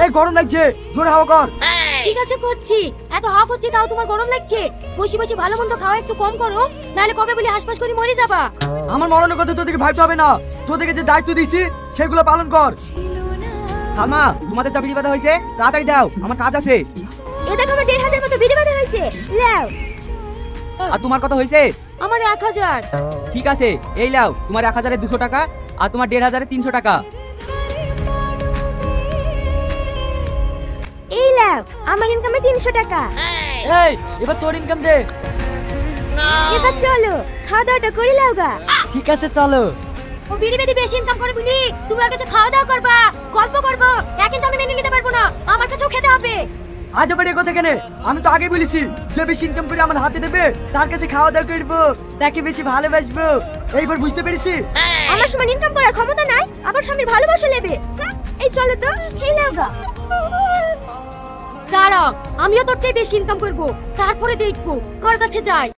এই গরম লাগছে, জোরে হাওয়া কর। ঠিক আছে করছি। এত হাওয়া করছে তাও তোমার গরম লাগছে? বসে বসে ভালো মন্দ খাওয়া একটু কম করো, নাহলে কবে বলি হাসপাস করে মরে যাবা। আমার মরণের কথা তোদেরকে ভাবতে হবে না, তোদেরকে যে দায়িত্ব দিয়েছি সেগুলো পালন কর। সালমা, তোমাদের চা বিড়ি বাঁধা হয়েছে, তাড়াতাড়ি দাও, আমার কাজ আছে। এ দেখো আমার 1500 মতো বিড়ি বাঁধা হয়েছে, লাও। আর তোমার কত হয়েছে? আমার 1000। ঠিক আছে, এই লাও তোমার 1000-এ 200 টাকা, আর তোমার 1500-এ 300 টাকা। এই লাও আমার ইনকামে 300 টাকা। এই এবার তোর ইনকাম দে। এবার চলো খাওয়া দাওয়াটা করে লাও গা। ঠিক আছে চলো। ও বিড়ি বেদি বেশি ইনকাম করে বলি তুমি ওর কাছে খাওয়া দাওয়া করবা, গল্প করবো, তা কিন্তু আমি মেনে নিতে পারবো না, আমার কাছেও খেতে হবে। আজ আবার এ কথা কেন? আমি তো আগে বলেছি যে বেশি ইনকাম করে আমার হাতে দেবে তার কাছে খাওয়া দাওয়া করবো, তাকে বেশি ভালোবাসবো। এইবার বুঝতে পেরেছি? আমার সমান ইনকাম করার ক্ষমতা নাই, আবার স্বামীর ভালোবাসা নেবে। এই চলো তো খেয়ে নাও গা। দাঁড়াও, আমিও তোর চেয়ে বেশি ইনকাম করবো, তারপরে দেখবো কার কাছে যাই।